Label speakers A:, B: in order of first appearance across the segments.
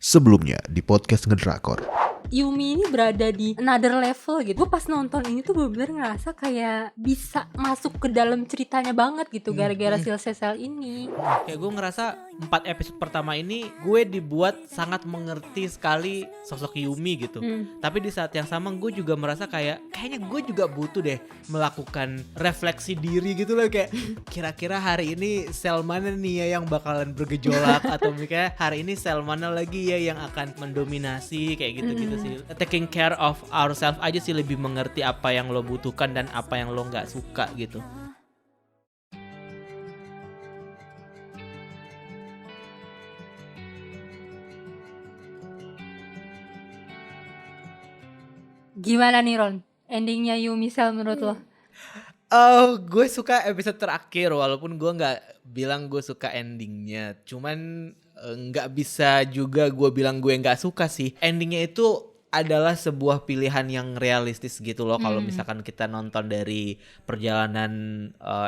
A: Sebelumnya di podcast Ngedrakor.
B: Yumi ini berada di another level gitu. Gue pas nonton ini tuh bener-bener ngerasa kayak bisa masuk ke dalam ceritanya banget gitu gara-gara sel ini.
C: Kayak gue ngerasa 4 episode pertama ini gue dibuat sangat mengerti sekali sosok Yumi gitu. Tapi di saat yang sama gue juga merasa kayaknya gue juga butuh deh melakukan refleksi diri gitu loh. Kayak kira-kira hari ini sel mana nih ya yang bakalan bergejolak atau misalnya hari ini sel mana lagi ya yang akan mendominasi kayak gitu-gitu sih. Taking care of ourselves aja sih, lebih mengerti apa yang lo butuhkan dan apa yang lo gak suka gitu.
B: Gimana nih Ron? Endingnya Yumi Cell menurut lo?
C: Oh, gue suka episode terakhir walaupun gue nggak bilang gue suka endingnya. Cuman nggak bisa juga gue bilang gue nggak suka sih. Endingnya itu adalah sebuah pilihan yang realistis gitu loh. Kalau misalkan kita nonton dari perjalanan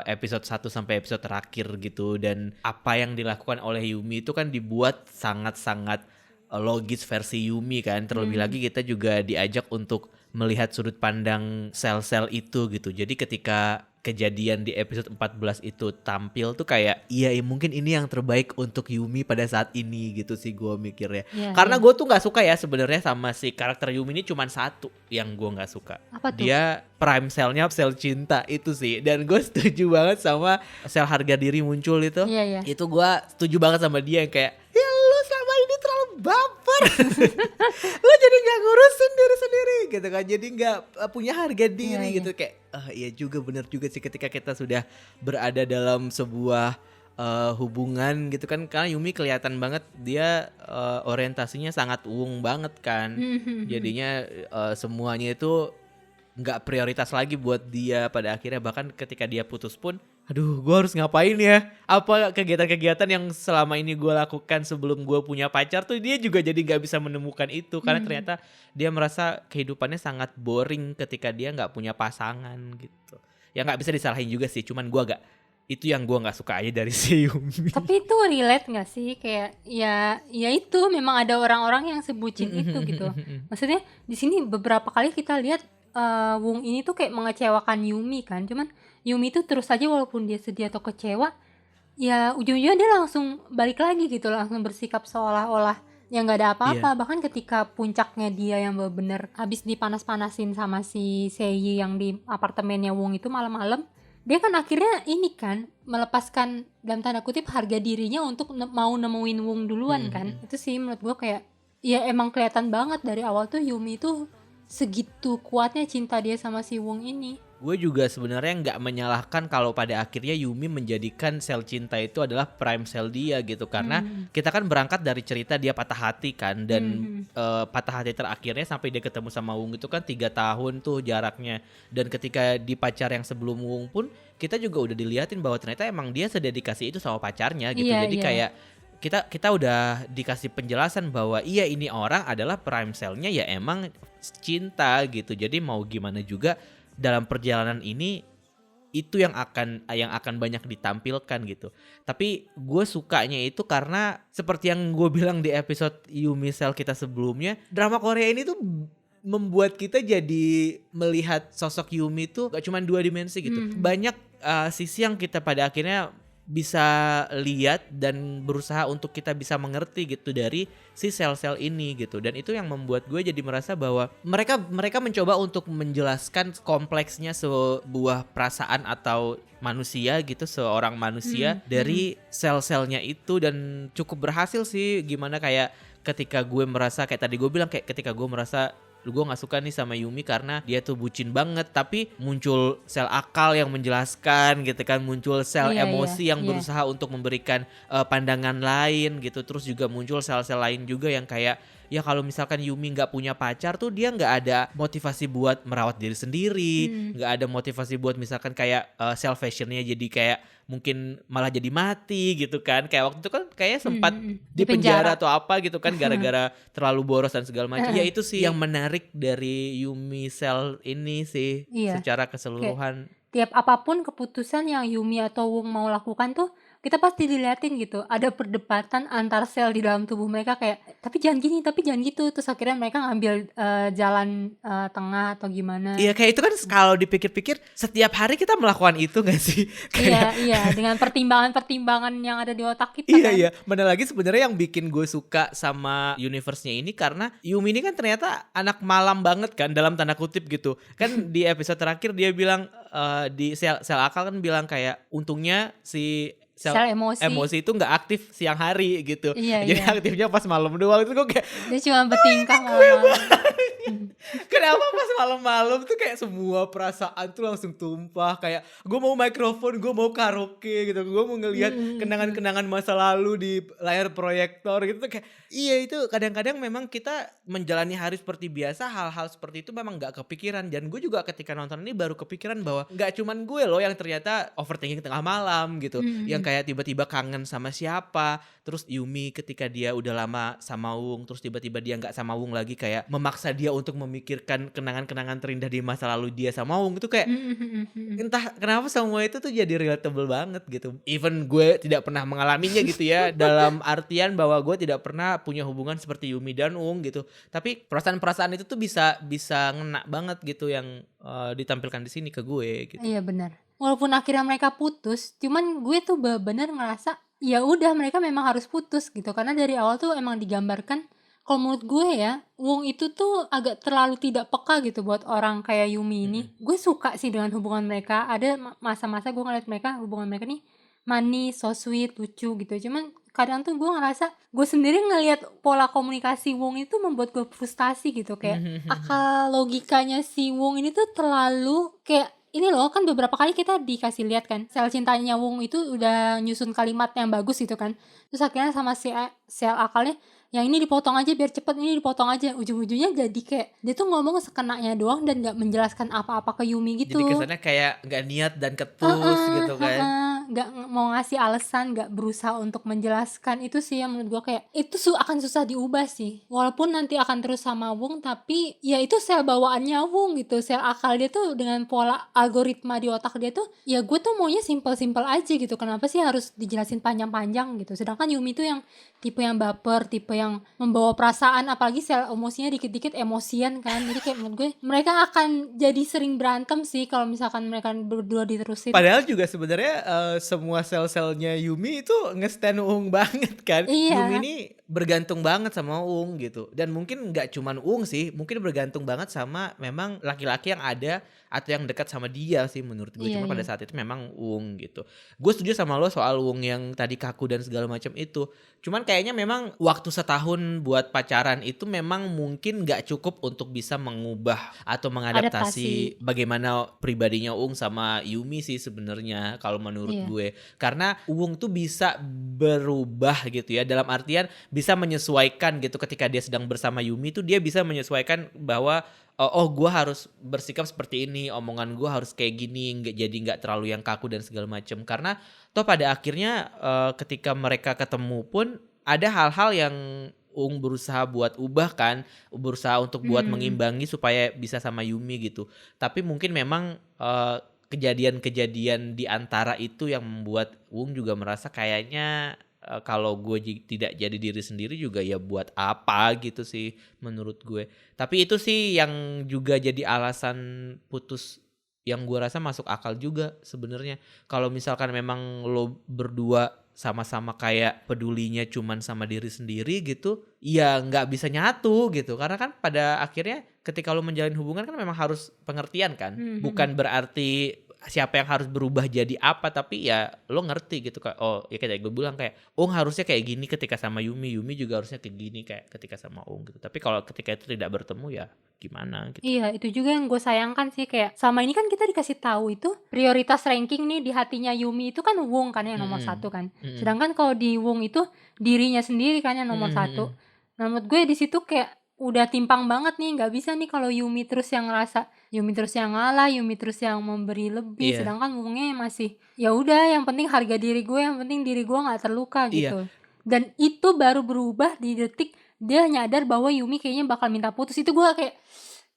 C: episode 1 sampai episode terakhir gitu. Dan apa yang dilakukan oleh Yumi itu kan dibuat sangat-sangat logis versi Yumi kan. Terlebih lagi kita juga diajak untuk melihat sudut pandang sel-sel itu gitu. Jadi ketika kejadian di episode 14 itu tampil tuh kayak iya mungkin ini yang terbaik untuk Yumi pada saat ini gitu sih gue mikirnya. Karena gue tuh gak suka ya sebenarnya sama si karakter Yumi ini cuman satu yang gue gak suka.
B: Apa tuh?
C: Dia prime selnya sel cinta itu sih. Dan gue setuju banget sama sel harga diri muncul itu.
B: Iya.
C: Itu gue setuju banget sama dia yang kayak ya lu selama ini terlalu baper. Lu jadi gak ngurusin diri sendiri gitu kan. Jadi gak punya harga diri gitu. Kayak iya juga, benar juga sih ketika kita sudah berada dalam sebuah hubungan gitu kan. Karena Yumi kelihatan banget dia orientasinya sangat uung banget kan. Jadinya semuanya itu gak prioritas lagi buat dia pada akhirnya. Bahkan ketika dia putus pun, aduh gue harus ngapain ya. Apa kegiatan-kegiatan yang selama ini gue lakukan sebelum gue punya pacar tuh dia juga jadi gak bisa menemukan itu. Karena ternyata dia merasa kehidupannya sangat boring ketika dia gak punya pasangan gitu. Ya gak bisa disalahin juga sih, cuman gue itu yang gue gak suka aja dari si Yumi.
B: Tapi itu relate gak sih? Kayak ya itu memang ada orang-orang yang sebucin itu gitu. Maksudnya di sini beberapa kali kita lihat Wung ini tuh kayak mengecewakan Yumi kan. Cuman Yumi tuh terus aja walaupun dia sedih atau kecewa, ya ujung-ujungnya dia langsung balik lagi gitu, langsung bersikap seolah-olah yang gak ada apa-apa. Bahkan ketika puncaknya dia yang bener-bener habis dipanas-panasin sama si Seiyi yang di apartemennya Wung itu malam-malam, dia kan akhirnya ini kan melepaskan dalam tanda kutip harga dirinya untuk mau nemuin Wung duluan kan. Itu sih menurut gue kayak ya emang kelihatan banget dari awal tuh Yumi tuh segitu kuatnya cinta dia sama si Wung ini.
C: Gue juga sebenarnya nggak menyalahkan kalau pada akhirnya Yumi menjadikan sel cinta itu adalah prime sel dia gitu. Karena kita kan berangkat dari cerita dia patah hati kan. Dan patah hati terakhirnya sampai dia ketemu sama Wung itu kan 3 tahun tuh jaraknya. Dan ketika di pacar yang sebelum Wung pun kita juga udah diliatin bahwa ternyata emang dia sededikasi itu sama pacarnya gitu. Jadi kayak kita udah dikasih penjelasan bahwa iya ini orang adalah prime cell-nya ya emang cinta gitu. Jadi mau gimana juga dalam perjalanan ini itu yang akan banyak ditampilkan gitu. Tapi gue sukanya itu karena seperti yang gue bilang di episode Yumi Cell kita sebelumnya, drama Korea ini tuh membuat kita jadi melihat sosok Yumi tuh gak cuma 2 dimensi gitu. Banyak sisi yang kita pada akhirnya bisa lihat dan berusaha untuk kita bisa mengerti gitu dari si sel-sel ini gitu. Dan itu yang membuat gue jadi merasa bahwa mereka mencoba untuk menjelaskan kompleksnya sebuah perasaan atau manusia gitu, seorang manusia dari sel-selnya itu. Dan cukup berhasil sih, gimana kayak ketika gue merasa kayak tadi gue bilang, kayak ketika gue merasa gue gak suka nih sama Yumi karena dia tuh bucin banget, tapi muncul sel akal yang menjelaskan gitu kan, muncul sel emosi yang berusaha untuk memberikan pandangan lain gitu. Terus juga muncul sel-sel lain juga yang kayak ya kalau misalkan Yumi gak punya pacar tuh dia gak ada motivasi buat merawat diri sendiri, gak ada motivasi buat misalkan kayak self fashionnya jadi kayak mungkin malah jadi mati gitu kan. Kayak waktu itu kan kayaknya sempat di penjara atau apa gitu kan gara-gara terlalu boros dan segala macam. Ya itu sih yang menarik dari Yumi Cell ini sih secara keseluruhan.
B: Tiap apapun keputusan yang Yumi atau Wung mau lakukan tuh kita pasti diliatin gitu, ada perdebatan antar sel di dalam tubuh mereka kayak tapi jangan gini, tapi jangan gitu, terus akhirnya mereka ngambil jalan tengah atau gimana.
C: Iya kayak itu kan kalau dipikir-pikir setiap hari kita melakukan itu gak sih?
B: Iya dengan pertimbangan-pertimbangan yang ada di otak kita
C: Iya
B: kan.
C: iya, mana lagi sebenarnya yang bikin gue suka sama universe-nya ini karena Yumi ini kan ternyata anak malam banget kan dalam tanda kutip gitu. Kan di episode terakhir dia bilang di sel akal kan bilang kayak untungnya si sel emosi itu nggak aktif siang hari gitu.
B: Iya,
C: Jadi
B: iya.
C: aktifnya pas malam doang. Itu gue kayak
B: Dia cuma bertingkah malam-malam.
C: kenapa pas malam-malam tuh kayak semua perasaan tuh langsung tumpah. Kayak gue mau mikrofon, gue mau karaoke gitu. Gue mau ngelihat kenangan-kenangan masa lalu di layar proyektor gitu. Tuh kayak iya itu kadang-kadang memang kita menjalani hari seperti biasa. Hal-hal seperti itu memang gak kepikiran. Dan gue juga ketika nonton ini baru kepikiran bahwa gak cuman gue loh yang ternyata overthinking tengah malam gitu. Yang kayak tiba-tiba kangen sama siapa. Terus Yumi ketika dia udah lama sama Wung, terus tiba-tiba dia gak sama Wung lagi, kayak memaksa dia untuk memikirkan kenangan-kenangan terindah di masa lalu dia sama Wung. Itu kayak entah kenapa semua itu tuh jadi relatable banget gitu. Even gue tidak pernah mengalaminya gitu ya. Dalam artian bahwa gue tidak pernah punya hubungan seperti Yumi dan Wung gitu. Tapi perasaan-perasaan itu tuh bisa ngena banget gitu yang ditampilkan di sini ke gue gitu.
B: Iya benar. Walaupun akhirnya mereka putus, cuman gue tuh bener ngerasa ya udah mereka memang harus putus gitu, karena dari awal tuh emang digambarkan kalau menurut gue ya, Wong itu tuh agak terlalu tidak peka gitu buat orang kayak Yumi ini. Gue suka sih dengan hubungan mereka. Ada masa-masa gue ngeliat hubungan mereka nih manis, so sweet, lucu gitu. Cuman kadang tuh gue ngerasa gue sendiri ngelihat pola komunikasi Wong itu membuat gue frustasi gitu, kayak akal logikanya si Wong ini tuh terlalu kayak ini loh, kan beberapa kali kita dikasih lihat kan sel cintanya Wong itu udah nyusun kalimat yang bagus gitu kan, terus akhirnya sama si sel akalnya yang ini dipotong aja biar cepet, ini dipotong aja, ujung-ujungnya jadi kayak dia tuh ngomong sekenanya doang dan gak menjelaskan apa-apa ke Yumi gitu.
C: Jadi kesannya kayak gak niat dan ketulus gitu kan.
B: Gak mau ngasih alasan, gak berusaha untuk menjelaskan. Itu sih yang menurut gue kayak itu akan susah diubah sih, walaupun nanti akan terus sama Wong, tapi ya itu sel bawaannya Wong gitu, sel akal dia tuh dengan pola algoritma di otak dia tuh ya gue tuh maunya simple-simple aja gitu. Kenapa sih harus dijelasin panjang-panjang gitu, sedangkan Yumi tuh yang tipe yang baper, tipe yang membawa perasaan, apalagi sel emosinya dikit-dikit emosian kan. Jadi kayak menurut gue mereka akan jadi sering berantem sih kalau misalkan mereka berdua diterusin.
C: Padahal juga sebenarnya semua sel-selnya Yumi itu nge-stand Wung banget kan.
B: Iya.
C: Yumi ini bergantung banget sama Wung gitu. Dan mungkin gak cuman Wung sih, mungkin bergantung banget sama memang laki-laki yang ada atau yang dekat sama dia sih menurut gue. Cuma pada saat itu memang Wung gitu. Gue setuju sama lo soal Wung yang tadi kaku dan segala macam itu. Cuman kayaknya memang waktu setahun buat pacaran itu memang mungkin gak cukup untuk bisa mengubah atau mengadaptasi bagaimana pribadinya Wung sama Yumi sih sebenarnya kalau menurut gue. Karena Wung tuh bisa berubah gitu ya, dalam artian bisa menyesuaikan gitu. Ketika dia sedang bersama Yumi tuh dia bisa menyesuaikan bahwa gue harus bersikap seperti ini, omongan gue harus kayak gini, nggak terlalu yang kaku dan segala macam. Karena toh pada akhirnya ketika mereka ketemu pun ada hal-hal yang Wung berusaha buat ubah kan, berusaha untuk buat mengimbangi supaya bisa sama Yumi gitu. Tapi mungkin memang kejadian-kejadian di antara itu yang membuat Wung juga merasa kayaknya kalau gue tidak jadi diri sendiri juga ya buat apa gitu sih menurut gue. Tapi itu sih yang juga jadi alasan putus yang gue rasa masuk akal juga sebenarnya. Kalau misalkan memang lo berdua sama-sama kayak pedulinya cuman sama diri sendiri gitu, ya nggak bisa nyatu gitu. Karena kan pada akhirnya ketika lo menjalin hubungan kan memang harus pengertian kan. Bukan berarti siapa yang harus berubah jadi apa, tapi ya lo ngerti gitu. Oh ya kayak gue bilang kayak Ung harusnya kayak gini ketika sama Yumi, Yumi juga harusnya kayak gini kayak ketika sama Ung gitu. Tapi kalau ketika itu tidak bertemu ya gimana gitu.
B: Iya, itu juga yang gue sayangkan sih, kayak sama ini kan kita dikasih tahu itu prioritas ranking nih di hatinya Yumi itu kan Wung kan yang nomor satu kan. Sedangkan kalau di Wung itu dirinya sendiri kan yang nomor satu. Nah menurut gue di situ kayak udah timpang banget nih, nggak bisa nih kalau Yumi terus yang ngerasa, Yumi terus yang ngalah, Yumi terus yang memberi lebih, sedangkan Wungnya masih ya udah yang penting harga diri gue, yang penting diri gue nggak terluka gitu. Dan itu baru berubah di detik dia nyadar bahwa Yumi kayaknya bakal minta putus. Itu gue kayak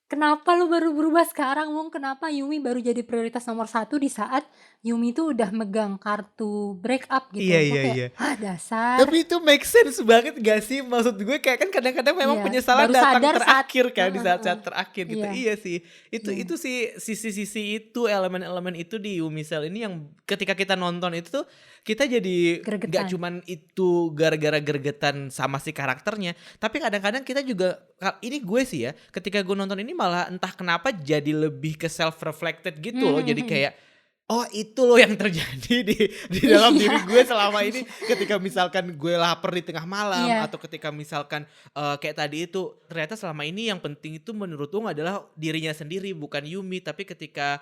B: kenapa lu baru berubah sekarang, Wong? Kenapa Yumi baru jadi prioritas nomor 1 di saat Yumi tuh udah megang kartu break up gitu.
C: Iya,
B: Gue
C: iya,
B: kayak,
C: iya.
B: dasar.
C: Tapi itu make sense banget gak sih? Maksud gue kayak kan kadang-kadang memang
B: Iya,
C: penyesalan
B: baru
C: datang
B: sadar
C: terakhir kan, di
B: Heeh,
C: saat-saat terakhir gitu.
B: Iya.
C: Iya sih.
B: Iya.
C: Itu sih sisi-sisi itu, elemen-elemen itu di Yumi Cell ini yang ketika kita nonton itu tuh kita jadi
B: Gregetan.
C: gak cuman itu gara-gara gregetan sama si karakternya, tapi kadang-kadang kita juga, ini gue sih ya, ketika gue nonton ini malah entah kenapa jadi lebih ke self-reflected gitu loh. Jadi kayak, oh itu loh yang terjadi di dalam
B: Iya.
C: diri gue selama ini ketika misalkan gue lapar di tengah malam,
B: Iya.
C: atau ketika misalkan kayak tadi itu ternyata selama ini yang penting itu menurut Ung adalah dirinya sendiri bukan Yumi, tapi ketika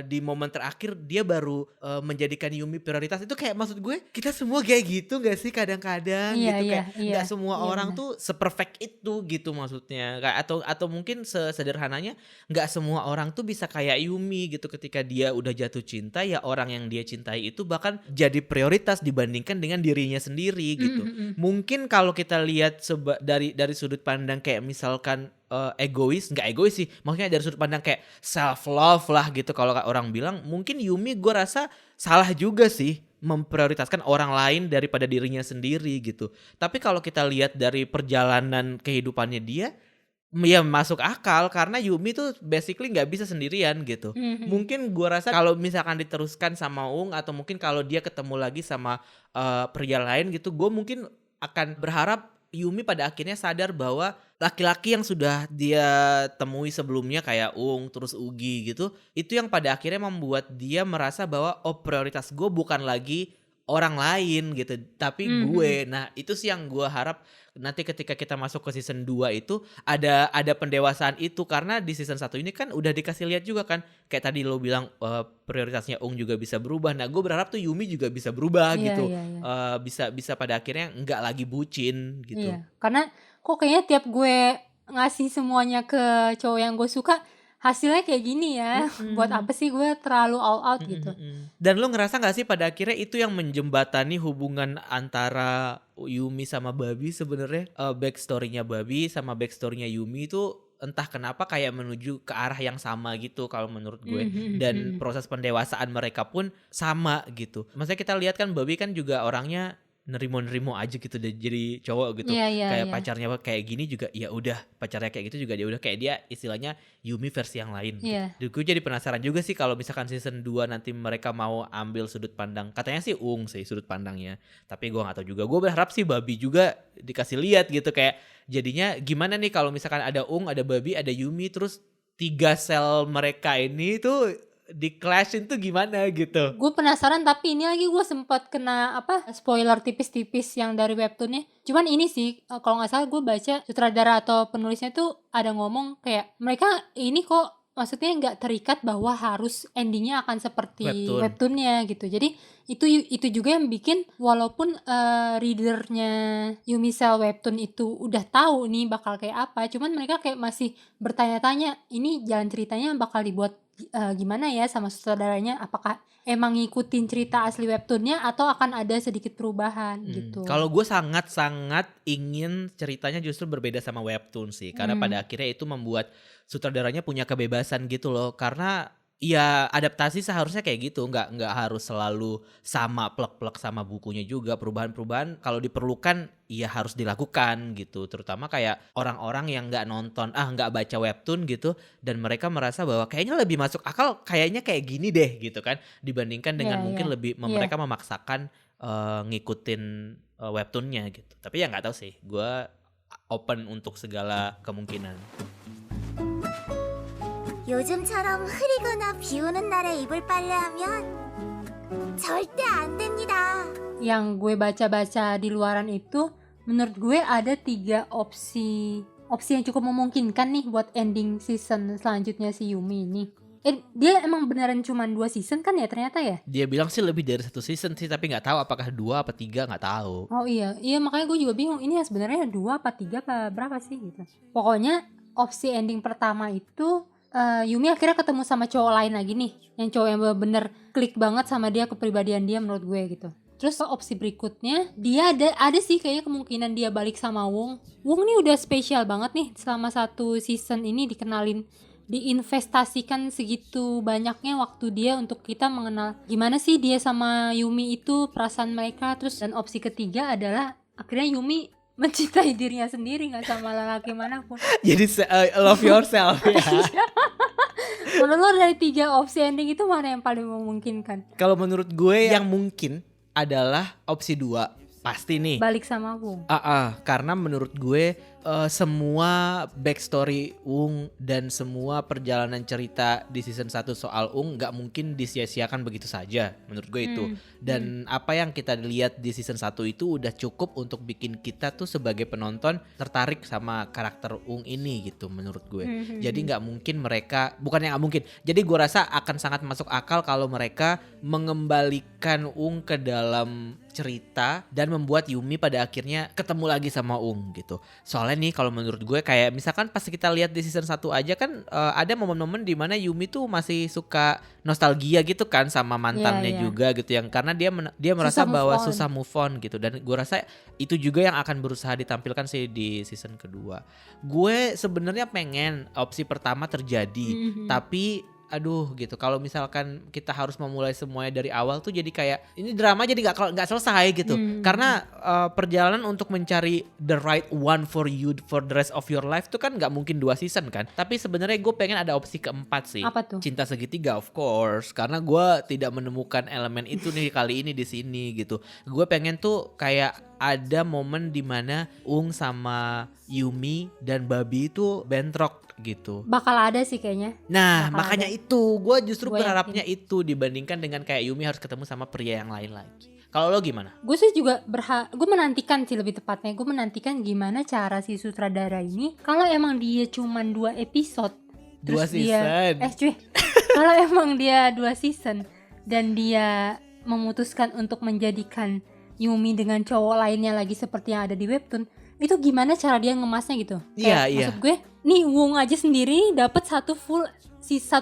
C: di momen terakhir dia baru menjadikan Yumi prioritas. Itu kayak maksud gue kita semua kayak gitu gak sih kadang-kadang
B: Iya,
C: gitu,
B: iya,
C: kayak
B: iya.
C: gak semua
B: Iya,
C: orang
B: benar.
C: tuh seperfect itu gitu maksudnya. Atau mungkin sesederhananya gak semua orang tuh bisa kayak Yumi gitu, ketika dia udah jatuh cinta ya orang yang dia cintai itu bahkan jadi prioritas dibandingkan dengan dirinya sendiri gitu. Mungkin kalau kita lihat dari sudut pandang kayak misalkan nggak egois sih, maksudnya dari sudut pandang kayak self love lah gitu kalau orang bilang, mungkin Yumi gue rasa salah juga sih memprioritaskan orang lain daripada dirinya sendiri gitu. Tapi kalau kita lihat dari perjalanan kehidupannya dia, ya masuk akal karena Yumi tuh basically nggak bisa sendirian gitu. Mungkin gue rasa kalau misalkan diteruskan sama Ung, atau mungkin kalau dia ketemu lagi sama pria lain gitu, gue mungkin akan berharap Yumi pada akhirnya sadar bahwa laki-laki yang sudah dia temui sebelumnya kayak Ung terus Ugi gitu, itu yang pada akhirnya membuat dia merasa bahwa oh prioritas gue bukan lagi orang lain gitu, tapi gue. Nah itu sih yang gue harap nanti ketika kita masuk ke season 2 itu ada pendewasaan itu, karena di season 1 ini kan udah dikasih lihat juga kan, kayak tadi lo bilang prioritasnya Ung juga bisa berubah. Nah gue berharap tuh Yumi juga bisa berubah
B: Iya,
C: gitu.
B: iya, iya.
C: Bisa pada akhirnya nggak lagi bucin gitu.
B: Iya, karena kok kayaknya tiap gue ngasih semuanya ke cowok yang gue suka, hasilnya kayak gini ya. Buat apa sih gue terlalu all out gitu.
C: Dan lo ngerasa gak sih pada akhirnya itu yang menjembatani hubungan antara Yumi sama Babi sebenarnya? Backstory-nya Babi sama backstory-nya Yumi itu entah kenapa kayak menuju ke arah yang sama gitu kalau menurut gue. Dan proses pendewasaan mereka pun sama gitu. Maksudnya kita lihat kan Babi kan juga orangnya nerimo aja gitu deh, jadi cowok gitu.
B: Iya,
C: Kayak
B: iya.
C: pacarnya kayak gini juga ya udah, pacarnya kayak gitu juga dia udah, kayak dia istilahnya Yumi versi yang lain gitu.
B: Iya.
C: Gue jadi penasaran juga sih kalau misalkan season 2 nanti mereka mau ambil sudut pandang, katanya sih Ung sih sudut pandangnya, tapi gue gak tahu juga. Gue berharap sih Babi juga dikasih lihat gitu, kayak jadinya gimana nih kalau misalkan ada Ung, ada Babi, ada Yumi, terus 3 sel mereka ini tuh di clashin tuh gimana gitu.
B: Gue penasaran, tapi ini lagi gue sempat kena spoiler tipis-tipis yang dari webtoonnya. Cuman ini sih kalau nggak salah gue baca sutradara atau penulisnya tuh ada ngomong kayak mereka ini kok maksudnya nggak terikat bahwa harus endingnya akan seperti webtoonnya gitu. Jadi itu juga yang bikin walaupun readernya Yumi Cell webtoon itu udah tahu nih bakal kayak apa, cuman mereka kayak masih bertanya-tanya ini jalan ceritanya bakal dibuat gimana ya sama sutradaranya, apakah emang ngikutin cerita asli webtoonnya atau akan ada sedikit perubahan gitu.
C: Kalau gue sangat-sangat ingin ceritanya justru berbeda sama webtoon sih, karena pada akhirnya itu membuat sutradaranya punya kebebasan gitu loh, karena ya adaptasi seharusnya kayak gitu, nggak harus selalu sama plek-plek sama bukunya juga. Perubahan-perubahan kalau diperlukan ya harus dilakukan gitu, terutama kayak orang-orang yang nggak nonton nggak baca webtoon gitu, dan mereka merasa bahwa kayaknya lebih masuk akal kayaknya kayak gini deh gitu kan, dibandingkan dengan mungkin lebih mereka memaksakan ngikutin webtoonnya gitu. Tapi ya nggak tahu sih, gue open untuk segala kemungkinan.
D: 요즘처럼 흐리거나 비 오는 날에 입을 빨래하면 절대 안 됩니다.
B: Yang gue baca-baca di luaran itu, menurut gue ada 3 opsi yang cukup memungkinkan nih buat ending season selanjutnya si Yumi ini. Dia emang beneran cuma 2 season kan ya ternyata ya?
C: Dia bilang sih lebih dari 1 season sih, tapi nggak tahu apakah 2 apa 3, nggak tahu.
B: Oh iya makanya gue juga bingung ini ya sebenarnya 2 apa 3 apa berapa sih gitu. Pokoknya opsi ending pertama itu Yumi akhirnya ketemu sama cowok lain lagi nih, yang cowok yang bener-bener klik banget sama dia, kepribadian dia menurut gue gitu. Terus opsi berikutnya dia ada sih kayaknya kemungkinan dia balik sama Wong. Wong nih udah spesial banget nih selama 1 season ini, dikenalin, diinvestasikan segitu banyaknya waktu dia untuk kita mengenal gimana sih dia sama Yumi itu, perasaan mereka. Terus dan opsi ketiga adalah akhirnya Yumi mencintai dirinya sendiri, nggak sama lelaki manapun.
C: Jadi love yourself ya.
B: Menurut lo dari 3 opsi ending itu mana yang paling memungkinkan?
C: Kalau menurut gue yang mungkin adalah opsi 2. Pasti nih.
B: Balik sama Wong.
C: Karena menurut gue semua backstory Wung dan semua perjalanan cerita di season 1 soal Wung gak mungkin disia-siakan begitu saja. Menurut gue itu. Dan apa yang kita lihat di season 1 itu udah cukup untuk bikin kita tuh sebagai penonton tertarik sama karakter Wung ini gitu menurut gue. Jadi gak mungkin mereka, bukannya gak mungkin, jadi gue rasa akan sangat masuk akal kalau mereka mengembalikan Wung ke dalam cerita dan membuat Yumi pada akhirnya ketemu lagi sama Wung gitu. Soalnya nih kalau menurut gue kayak misalkan pas kita lihat di season 1 aja kan ada momen-momen di mana Yumi tuh masih suka nostalgia gitu kan sama mantannya juga gitu, yang karena dia merasa bahwa susah move on gitu, dan gue rasa itu juga yang akan berusaha ditampilkan sih di season kedua. Gue sebenarnya pengen opsi pertama terjadi, tapi aduh gitu, kalau misalkan kita harus memulai semuanya dari awal tuh jadi kayak ini drama jadi nggak selesai gitu. Karena perjalanan untuk mencari the right one for you for the rest of your life tuh kan nggak mungkin 2 season kan. Tapi sebenarnya gue pengen ada opsi keempat sih.
B: Apa tuh?
C: Cinta segitiga of course, karena gue tidak menemukan elemen itu nih kali ini di sini gitu. Gue pengen tuh kayak ada momen dimana Wung sama Yumi dan Babi itu bentrok gitu.
B: Bakal ada sih kayaknya.
C: Nah
B: bakal
C: makanya
B: ada.
C: itu gue justru
B: Gua
C: berharapnya itu dibandingkan dengan kayak Yumi harus ketemu sama pria yang lain lagi. Kalau lo gimana?
B: Gue sih juga gue menantikan sih, lebih tepatnya gue menantikan gimana cara si sutradara ini kalau emang dia cuman 2 episode
C: 2
B: terus
C: season.
B: Kalau emang dia 2 season dan dia memutuskan untuk menjadikan Yumi dengan cowok lainnya lagi seperti yang ada di webtoon, itu gimana cara dia ngemasnya gitu.
C: Iya.
B: Maksud gue nih Wong aja sendiri dapat 1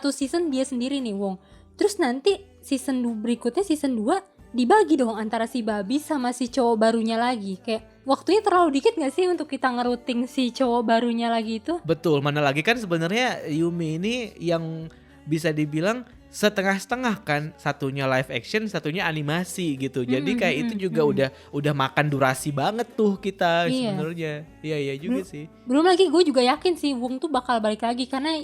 B: season dia sendiri nih Wong. Terus nanti season berikutnya season 2 dibagi dong antara si Babi sama si cowok barunya lagi. Kayak waktunya terlalu dikit gak sih untuk kita ngeruting si cowok barunya lagi itu?
C: Betul, mana lagi kan sebenarnya Yumi ini yang bisa dibilang setengah-setengah kan, satunya live action, satunya animasi gitu. Jadi kayak itu juga udah makan durasi banget tuh kita sebenarnya. Iya juga sih.
B: Belum lagi gue juga yakin sih Wong tuh bakal balik lagi karena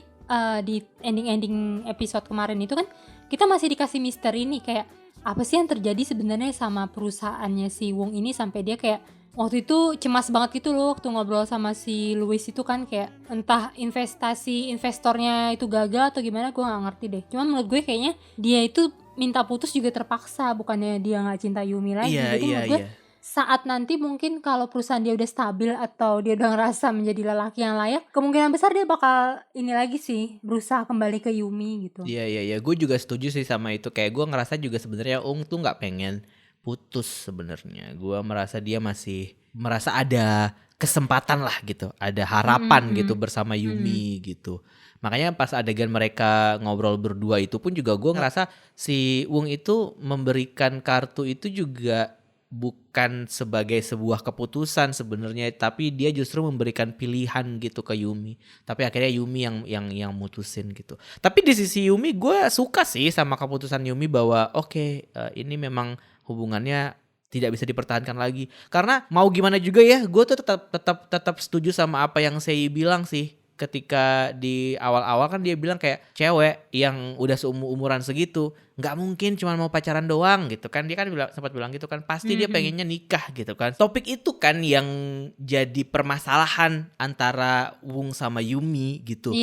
B: di ending episode kemarin itu kan kita masih dikasih misteri nih, kayak apa sih yang terjadi sebenarnya sama perusahaannya si Wong ini sampai dia kayak waktu itu cemas banget gitu loh waktu ngobrol sama si Louis itu kan, kayak entah investornya itu gagal atau gimana, gue gak ngerti deh. Cuman menurut gue kayaknya dia itu minta putus juga terpaksa, bukannya dia gak cinta Yumi lagi. Jadi menurut gue saat nanti mungkin kalau perusahaan dia udah stabil atau dia udah ngerasa menjadi lelaki yang layak, kemungkinan besar dia bakal ini lagi sih, berusaha kembali ke Yumi gitu.
C: Iya, gue juga setuju sih sama itu. Kayak gue ngerasa juga sebenarnya Wong tuh nggak pengen putus sebenarnya. Gue merasa dia masih merasa ada kesempatan lah gitu, ada harapan gitu bersama Yumi gitu. Makanya pas adegan mereka ngobrol berdua itu pun juga gue ngerasa si Wong itu memberikan kartu itu juga bukan sebagai sebuah keputusan sebenarnya, tapi dia justru memberikan pilihan gitu ke Yumi. Tapi akhirnya Yumi yang mutusin gitu. Tapi di sisi Yumi gue suka sih sama keputusan Yumi bahwa oke, ini memang hubungannya tidak bisa dipertahankan lagi. Karena mau gimana juga ya, gue tuh tetap setuju sama apa yang Sei bilang sih. Ketika di awal-awal kan dia bilang kayak cewek yang udah seumuran segitu nggak mungkin cuma mau pacaran doang gitu kan. Dia kan sempat bilang gitu kan, pasti dia pengennya nikah gitu kan. Topik itu kan yang jadi permasalahan antara Wung sama Yumi gitu.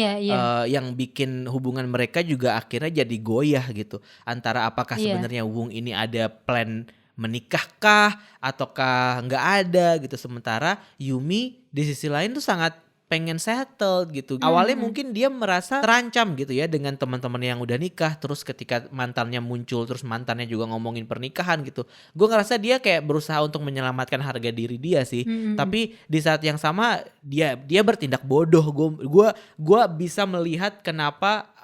C: Yang bikin hubungan mereka juga akhirnya jadi goyah gitu. Antara apakah sebenarnya Wung ini ada plan menikahkah ataukah nggak ada gitu. Sementara Yumi di sisi lain tuh sangat pengen settle gitu. Awalnya mungkin dia merasa terancam gitu ya dengan teman-teman yang udah nikah. Terus ketika mantannya muncul, terus mantannya juga ngomongin pernikahan gitu. Gue ngerasa dia kayak berusaha untuk menyelamatkan harga diri dia sih. Tapi di saat yang sama dia bertindak bodoh. Gue bisa melihat kenapa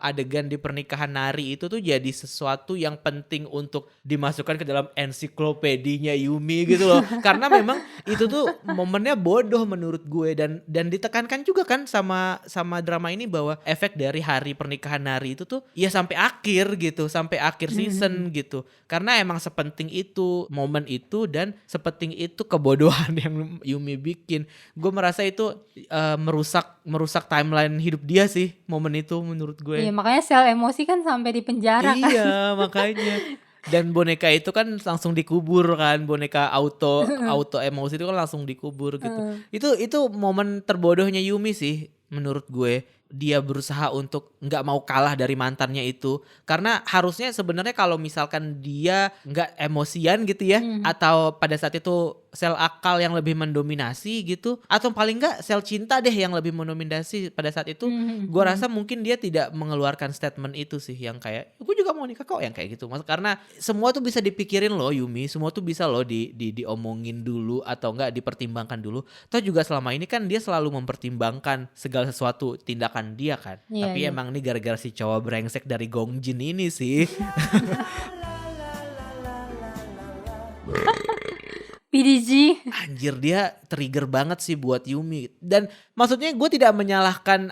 C: adegan di pernikahan Nari itu tuh jadi sesuatu yang penting untuk dimasukkan ke dalam ensiklopedinya Yumi gitu loh. Karena memang itu tuh momennya bodoh menurut gue, dan ditekankan juga kan sama drama ini bahwa efek dari hari pernikahan Nari itu tuh ya sampai akhir gitu, sampai akhir season gitu. Karena emang sepenting itu momen itu dan sepenting itu kebodohan yang Yumi bikin. Gue merasa itu merusak timeline hidup dia sih momen itu menurut gue.
B: Iya, makanya sel emosi kan sampai di penjara kan.
C: Iya, makanya. Dan boneka itu kan langsung dikubur kan, boneka auto emosi itu kan langsung dikubur gitu. Itu momen terbodohnya Yumi sih menurut gue. Dia berusaha untuk nggak mau kalah dari mantannya itu, karena harusnya sebenarnya kalau misalkan dia nggak emosian gitu ya, atau pada saat itu sel akal yang lebih mendominasi gitu, atau paling nggak sel cinta deh yang lebih mendominasi pada saat itu, gue rasa mungkin dia tidak mengeluarkan statement itu sih yang kayak gue juga mau nikah kok, yang kayak gitu. Karena semua tuh bisa dipikirin loh Yumi, semua tuh bisa loh diomongin dulu atau nggak dipertimbangkan dulu. Toh juga selama ini kan dia selalu mempertimbangkan segala sesuatu tindakan dia kan.
B: Iya,
C: Tapi
B: iya.
C: emang nih gara-gara si cowok brengsek dari Gongjin ini sih.
B: PDG.
C: Anjir, dia trigger banget sih buat Yumi. Dan maksudnya gue tidak menyalahkan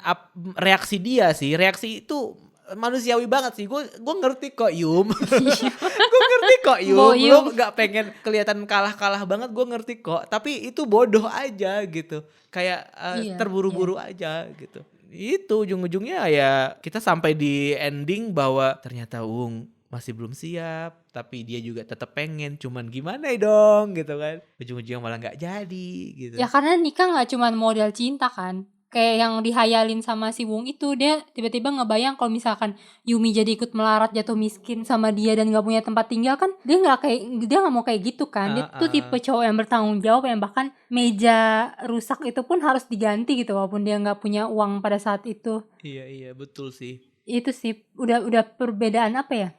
C: reaksi dia sih. Reaksi itu manusiawi banget sih. Gue ngerti kok Yum. Gue ngerti kok Yum. Lo gak pengen kelihatan kalah-kalah banget, gue ngerti kok. Tapi itu bodoh aja gitu. Kayak terburu-buru aja gitu. Itu ujung-ujungnya ya kita sampai di ending bahwa ternyata Wung masih belum siap, tapi dia juga tetap pengen, cuman gimana dong gitu kan. Ujung-ujungnya malah gak jadi gitu.
B: Ya karena nikah gak cuma modal cinta kan. Kayak yang dihayalin sama si Wung itu, dia tiba-tiba ngebayang kalau misalkan Yumi jadi ikut melarat, jatuh miskin sama dia dan gak punya tempat tinggal kan, dia gak mau kayak gitu kan. Dia tuh tipe cowok yang bertanggung jawab, yang bahkan meja rusak itu pun harus diganti gitu walaupun dia gak punya uang pada saat itu.
C: Iya betul sih.
B: Itu sih udah perbedaan apa ya,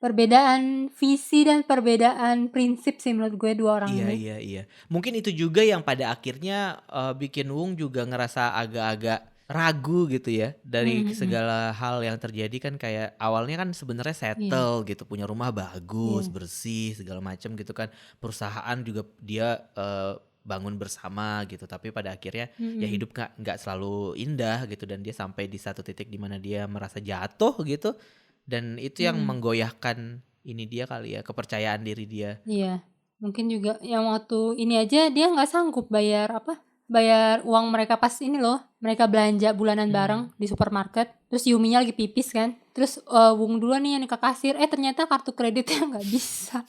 B: perbedaan visi dan perbedaan prinsip sih menurut gue dua orang ini.
C: Iya. Mungkin itu juga yang pada akhirnya bikin Wung juga ngerasa agak-agak ragu gitu ya dari segala hal yang terjadi kan. Kayak awalnya kan sebenarnya settle gitu, punya rumah bagus, bersih segala macam gitu kan. Perusahaan juga dia bangun bersama gitu, tapi pada akhirnya ya hidup nggak selalu indah gitu, dan dia sampai di satu titik di mana dia merasa jatuh gitu. Dan itu yang menggoyahkan ini dia kali ya, kepercayaan diri dia.
B: Iya, mungkin juga yang waktu ini aja dia nggak sanggup bayar uang mereka pas ini loh, mereka belanja bulanan bareng di supermarket. Terus Yuminya lagi pipis kan, terus Wung duluan nih yang ke kasir, ternyata kartu kreditnya nggak bisa.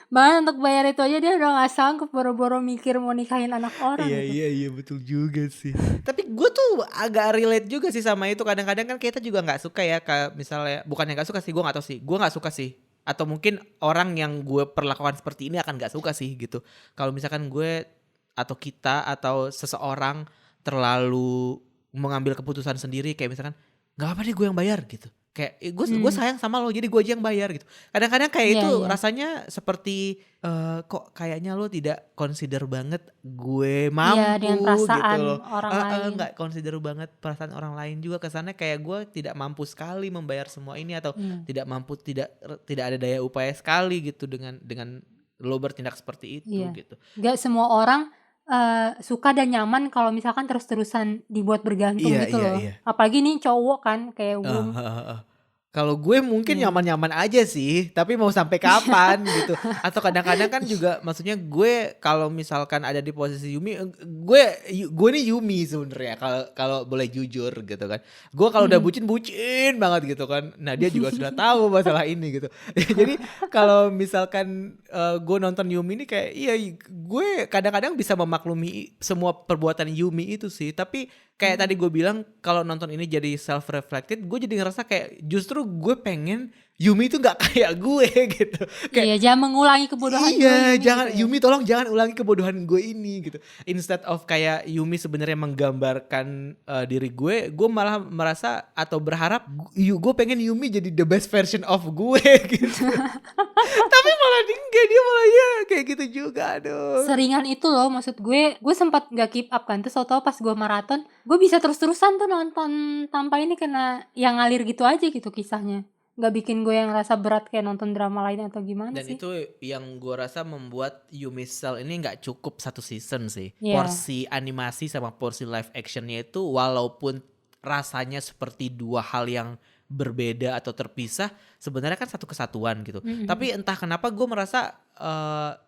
B: Bahkan untuk bayar itu aja dia udah gak sanggup, boro-boro mikir mau nikahin anak orang gitu.
C: Iya betul juga sih. Tapi gue tuh agak relate juga sih sama itu. Kadang-kadang kan kita juga gak suka ya, misalnya, bukannya gak suka sih, gue gak tahu sih, gue gak suka sih. Atau mungkin orang yang gue perlakukan seperti ini akan gak suka sih gitu. Kalau misalkan gue atau kita atau seseorang terlalu mengambil keputusan sendiri, kayak misalkan gak apa deh gue yang bayar gitu. Kayak gue sayang sama lo, jadi gue aja yang bayar gitu. Kadang-kadang kayak itu rasanya seperti kok kayaknya lo tidak consider banget gue mampu
B: dengan perasaan
C: gitu loh.
B: orang lain.
C: Nggak consider banget perasaan orang lain juga. Kesannya kayak gue tidak mampu sekali membayar semua ini, atau tidak mampu, tidak ada daya upaya sekali gitu dengan lo bertindak seperti itu gitu.
B: Gak semua orang suka dan nyaman kalau misalkan terus-terusan dibuat bergantung gitu loh. Apalagi nih cowok kan kayak Wung.
C: Kalau gue mungkin nyaman-nyaman aja sih, tapi mau sampai kapan gitu. Atau kadang-kadang kan juga, maksudnya gue kalau misalkan ada di posisi Yumi, gue nih Yumi sebenarnya kalau boleh jujur gitu kan. Gue kalau udah bucin banget gitu kan. Nah dia juga sudah tahu masalah ini gitu. Jadi kalau misalkan gue nonton Yumi ini kayak, iya gue kadang-kadang bisa memaklumi semua perbuatan Yumi itu sih. Tapi kayak tadi gue bilang, kalau nonton ini jadi self-reflected, gue jadi ngerasa kayak justru gue pengen Yumi itu gak kayak gue gitu. Kayak,
B: jangan mengulangi kebodohan gue ini.
C: Jangan
B: gitu.
C: Yumi, tolong jangan ulangi kebodohan gue ini gitu. Instead of kayak Yumi sebenarnya menggambarkan diri gue malah merasa atau berharap gue pengen Yumi jadi the best version of gue gitu. Tapi malah dia malah ya kayak gitu juga, aduh.
B: Seringan itu loh, maksud gue sempat gak keep up kan. Terus tau-tau pas gue maraton, gue bisa terus-terusan tuh nonton tanpa ini, karena yang ngalir gitu aja gitu kisahnya. Gak bikin gue yang rasa berat kayak nonton drama lain atau gimana
C: Dan
B: sih.
C: itu yang gue rasa membuat Yumi Cell ini nggak cukup satu season sih.
B: Iya.
C: Porsi animasi sama porsi live actionnya itu walaupun rasanya seperti dua hal yang berbeda atau terpisah, sebenarnya kan satu kesatuan gitu. Tapi entah kenapa gue merasa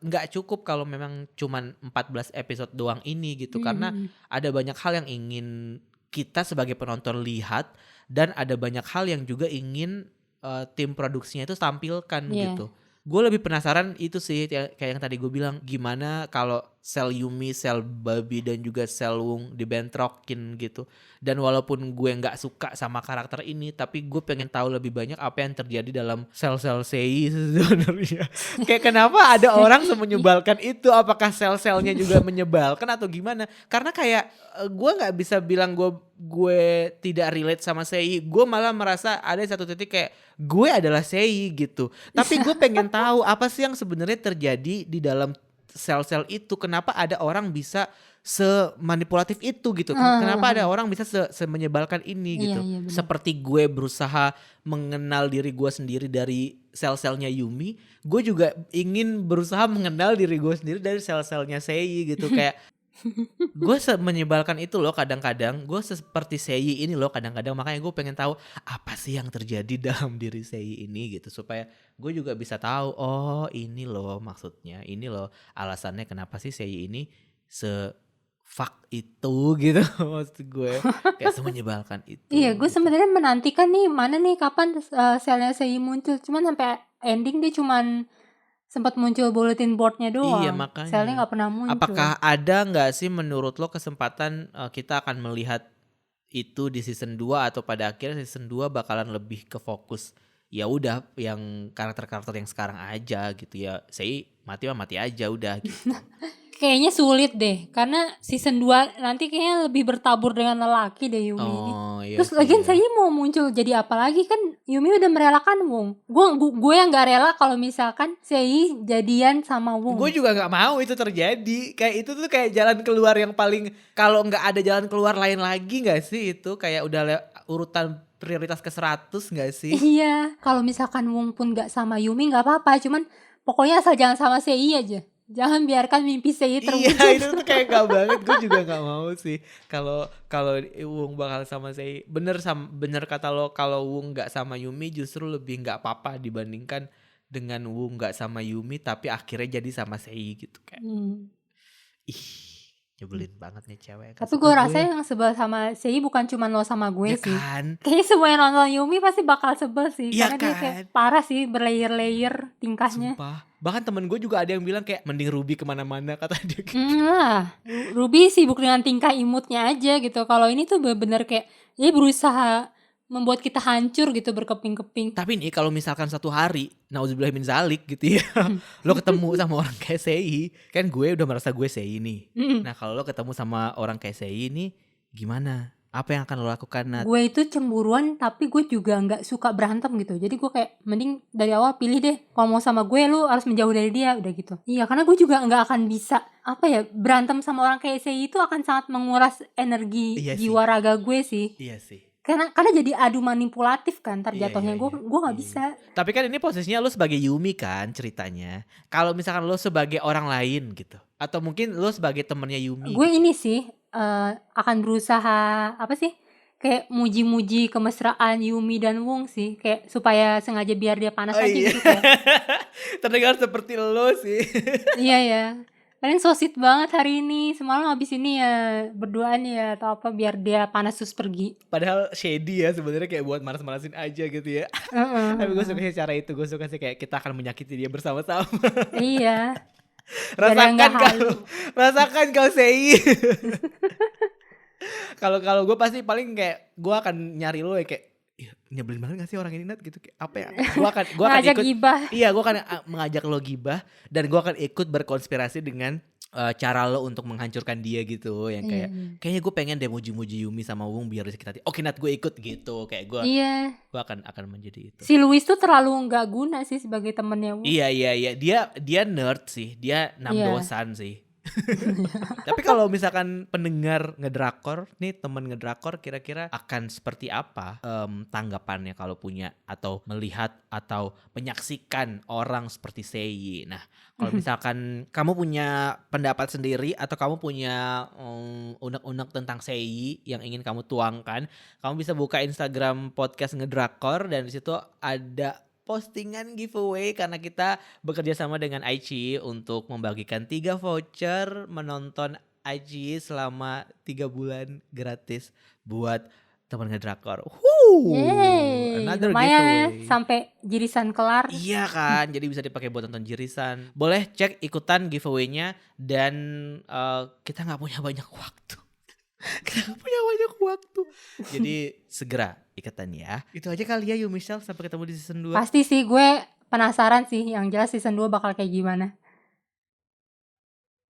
C: nggak cukup kalau memang cuman 14 episode doang ini gitu. Karena ada banyak hal yang ingin kita sebagai penonton lihat, dan ada banyak hal yang juga ingin tim produksinya itu tampilkan gitu. Gue lebih penasaran itu sih, kayak yang tadi gue bilang, gimana kalau sel Yumi, sel Babi dan juga sel Wung dibentrokin gitu. Dan walaupun gue nggak suka sama karakter ini, tapi gue pengen tahu lebih banyak apa yang terjadi dalam sel-sel Sei sebenarnya. Kayak kenapa ada orang semenyebalkan itu? Apakah sel-selnya juga menyebalkan atau gimana? Karena kayak gue nggak bisa bilang gue tidak relate sama Sei. Gue malah merasa ada satu titik kayak gue adalah Sei gitu. Tapi gue pengen tahu apa sih yang sebenarnya terjadi di dalam sel-sel itu. Kenapa ada orang bisa semanipulatif itu gitu. Kenapa ada orang bisa semenyebalkan ini gitu.
B: Iya, benar.
C: Seperti gue berusaha mengenal diri gue sendiri dari sel-selnya Yumi, gue juga ingin berusaha mengenal diri gue sendiri dari sel-selnya Sei gitu. Kayak gue menyebalkan itu loh kadang-kadang. Gue seperti Sei ini loh kadang-kadang. Makanya gue pengen tahu apa sih yang terjadi dalam diri Sei ini gitu. Supaya gue juga bisa tahu, oh ini loh maksudnya. Ini loh alasannya kenapa sih Sei ini fuck itu gitu. Maksud gue kayak semenyebalkan itu.
B: Iya, gue sebenarnya menantikan nih mana nih kapan selnya Sei muncul. Cuman sampai ending dia cuman sempat muncul bulletin boardnya doang.
C: Iya, makanya.
B: Selnya nggak pernah muncul.
C: Apakah ada nggak sih menurut lo kesempatan kita akan melihat itu di season 2 atau pada akhirnya season 2 bakalan lebih ke fokus ya udah yang karakter-karakter yang sekarang aja gitu ya. Sei mati aja udah gitu.
B: Kayaknya sulit deh, karena season 2 nanti kayaknya lebih bertabur dengan lelaki deh Yumi ini.
C: Iya
B: Terus
C: sih,
B: lagian
C: ya.
B: saya mau muncul jadi apa lagi, kan Yumi udah merelakan Wung. Gue yang gak rela kalau misalkan Sei jadian sama Wung.
C: Gue juga nggak mau itu terjadi. Kayak itu tuh kayak jalan keluar yang paling, kalau nggak ada jalan keluar lain lagi nggak sih itu kayak udah urutan prioritas ke 100 nggak sih?
B: Iya, kalau misalkan Wung pun gak sama Yumi gak apa-apa, cuman pokoknya asal jangan sama Sei aja. Jangan biarkan mimpi Sei terwujud.
C: Iya, itu tuh kayak gak banget. Gue juga gak mau sih kalau Wung bakal sama Sei. Bener kata lo, kalau Wung gak sama Yumi justru lebih gak apa-apa dibandingkan dengan Wung gak sama Yumi tapi akhirnya jadi sama Sei gitu kan. Ih, nyebelin banget nih cewek.
B: Tapi gue rasa yang sebel sama Sei bukan cuma lo sama gue
C: ya
B: sih.
C: Kan?
B: Kayaknya semua yang nonton Yumi pasti bakal sebel sih.
C: Ya
B: Karena dia
C: kan?
B: kayak parah sih, berlayer-layer tingkahnya.
C: Sumpah. Bahkan temen gue juga ada yang bilang kayak mending Ruby kemana-mana kata dia gitu.
B: Lah, Ruby sibuk dengan tingkah imutnya aja gitu. Kalau ini tuh bener-bener kayak dia berusaha membuat kita hancur gitu, berkeping-keping.
C: Tapi nih kalau misalkan satu hari nauzubillah min zalik gitu ya, lo ketemu sama orang kayak Sei, kan gue udah merasa gue Sei nih. Nah kalau lo ketemu sama orang kayak Sei ini gimana? Apa yang akan lo lakukan, Nat?
B: Gue itu cemburuan, tapi gue juga gak suka berantem gitu. Jadi gue kayak mending dari awal pilih deh, kalau mau sama gue lu harus menjauh dari dia, udah gitu. Iya, karena gue juga gak akan bisa berantem sama orang kayak Sei itu akan sangat menguras energi jiwa raga gue sih.
C: Iya sih.
B: Karena jadi adu manipulatif kan, ntar jatuhnya gue gak bisa.
C: Tapi kan ini posisinya lo sebagai Yumi kan ceritanya. Kalau misalkan lo sebagai orang lain gitu, atau mungkin lo sebagai temennya Yumi.
B: Gue ini sih akan berusaha kayak muji-muji kemesraan Yumi dan Wung sih, kayak supaya sengaja biar dia panas aja gitu kayak.
C: Terdengar seperti lo sih.
B: Iya ya. Kalian so sweet banget hari ini. Semalam habis ini ya berduaan ya atau apa biar dia panas terus pergi.
C: Padahal shady ya sebenarnya, kayak buat manas-manasin aja gitu ya. Tapi gue suka sih cara itu. Gue suka sih kayak kita akan menyakiti dia bersama-sama.
B: Iya.
C: Rasakan kau Sei. Kalau gue pasti paling kayak gue akan nyari lo ya kayak nyebelin banget gak sih orang ini, Nat gitu, kayak apa ya? Gue akan ikut gibah. Iya, gue akan mengajak lo gibah dan gue akan ikut berkonspirasi dengan cara lo untuk menghancurkan dia gitu, yang kayak
B: Iya.
C: kayaknya gue pengen deh muji-muji Yumi sama Wung biar sakit hati. Oke Nat, gue ikut gitu. Kayak gue
B: Iya.
C: akan menjadi itu.
B: Si Louis tuh terlalu nggak guna sih sebagai temennya Wu.
C: Iya, dia nerd sih, dia
B: Iya.
C: namdosan sih. Tapi kalau misalkan pendengar ngedrakor nih, temen ngedrakor, kira-kira akan seperti apa tanggapannya kalau punya atau melihat atau menyaksikan orang seperti Sei. Nah, kalau misalkan kamu punya pendapat sendiri atau kamu punya unek-unek tentang Sei yang ingin kamu tuangkan, kamu bisa buka Instagram podcast ngedrakor dan di situ ada postingan giveaway karena kita bekerja sama dengan Aichi untuk membagikan 3 voucher menonton Aichi selama 3 bulan gratis buat teman ngedrakor.
B: Yeay,
C: Another
B: lumayan ya,
C: giveaway.
B: sampai jirisan kelar.
C: Iya kan, jadi bisa dipakai buat nonton jirisan. Boleh cek ikutan giveaway-nya dan kita nggak punya banyak waktu. Kita nggak punya banyak waktu. Jadi segera ikutan ya. Itu aja kali ya Yumichelle, sampai ketemu di season 2.
B: Pasti sih gue penasaran sih, yang jelas season 2 bakal kayak gimana.